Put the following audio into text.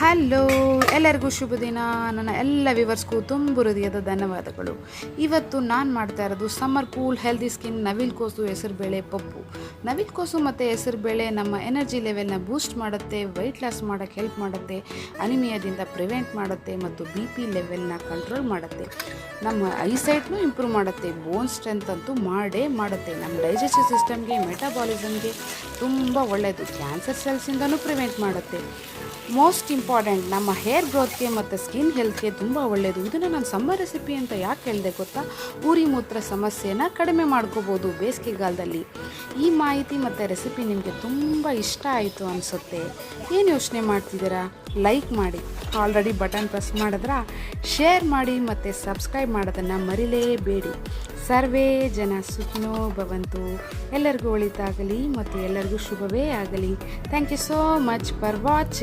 Hello, ಎಲ್ಲರಿಗೂ ಶುಭ ದಿನ. ನನ್ನ ಎಲ್ಲ ವ್ಯೂವರ್ಸ್ಗೂ ತುಂಬ ಹೃದಯದ ಧನ್ಯವಾದಗಳು. ಇವತ್ತು ನಾನು ಮಾಡ್ತಾ ಇರೋದು ಸಮ್ಮರ್ ಕೂಲ್ ಹೆಲ್ದಿ ಸ್ಕಿನ್ ನವಿಲುಕೋಸು ಹೆಸರುಬೇಳೆ ಪಪ್ಪು. ನವಿಲುಕೋಸು ಮತ್ತು ಹೆಸರುಬೇಳೆ ನಮ್ಮ ಎನರ್ಜಿ ಲೆವೆಲ್ನ ಬೂಸ್ಟ್ ಮಾಡುತ್ತೆ, ವೆಯ್ಟ್ ಲಾಸ್ ಮಾಡೋಕ್ಕೆ ಹೆಲ್ಪ್ ಮಾಡುತ್ತೆ, ಅನಿಮಿಯಾದಿಂದ ಪ್ರಿವೆಂಟ್ ಮಾಡುತ್ತೆ ಮತ್ತು BP ಲೆವೆಲ್ನ ಕಂಟ್ರೋಲ್ ಮಾಡುತ್ತೆ. ನಮ್ಮ ಐಸೈಟ್ನೂ ಇಂಪ್ರೂವ್ ಮಾಡುತ್ತೆ, ಬೋನ್ ಸ್ಟ್ರೆಂತ್ ಅಂತೂ ಮಾಡೇ ಮಾಡುತ್ತೆ. ನಮ್ಮ ಡೈಜೆಸ್ಟಿವ್ ಸಿಸ್ಟಮ್ಗೆ, ಮೆಟಾಬಾಲಿಸಮ್ಗೆ ತುಂಬ ಒಳ್ಳೆಯದು. ಕ್ಯಾನ್ಸರ್ ಸೆಲ್ಸಿಂದನೂ ಪ್ರಿವೆಂಟ್ ಮಾಡುತ್ತೆ. ಮೋಸ್ಟ್ ಇಂಪಾರ್ಟೆಂಟ್, ನಮ್ಮ ಹೇರ್ ಗ್ರೋತ್ಗೆ ಮತ್ತು ಸ್ಕಿನ್ ಹೆಲ್ತ್ಗೆ ತುಂಬ ಒಳ್ಳೆಯದು. ಇದನ್ನು ನಾನು ಸಮ್ಮರ್ ರೆಸಿಪಿ ಅಂತ ಯಾಕೆ ಹೇಳಿದೆ ಗೊತ್ತಾ? ಉರಿ ಮೂತ್ರ ಸಮಸ್ಯೆನ ಕಡಿಮೆ ಮಾಡ್ಕೋಬೋದು ಬೇಸಿಗೆಗಾಲದಲ್ಲಿ. ಈ ಮಾಹಿತಿ ಮತ್ತು ರೆಸಿಪಿ ನಿಮಗೆ ತುಂಬ ಇಷ್ಟ ಆಯಿತು ಅನಿಸುತ್ತೆ. ಏನು ಯೋಚನೆ ಮಾಡ್ತಿದ್ದೀರಾ? ಲೈಕ್ ಮಾಡಿ, ಆಲ್ರೆಡಿ ಬಟನ್ ಪ್ರೆಸ್ ಮಾಡಿದ್ರಾ? ಶೇರ್ ಮಾಡಿ ಮತ್ತು ಸಬ್ಸ್ಕ್ರೈಬ್ ಮಾಡೋದನ್ನು ಮರಿಲೇಬೇಡಿ. ಸರ್ವೇ ಜನ ಸುಖಿನೋ ಭವಂತು. ಎಲ್ಲರಿಗೂ ಒಳಿತಾಗಲಿ ಮತ್ತು ಎಲ್ಲರಿಗೂ ಶುಭವೇ ಆಗಲಿ. Thank you so much for watching.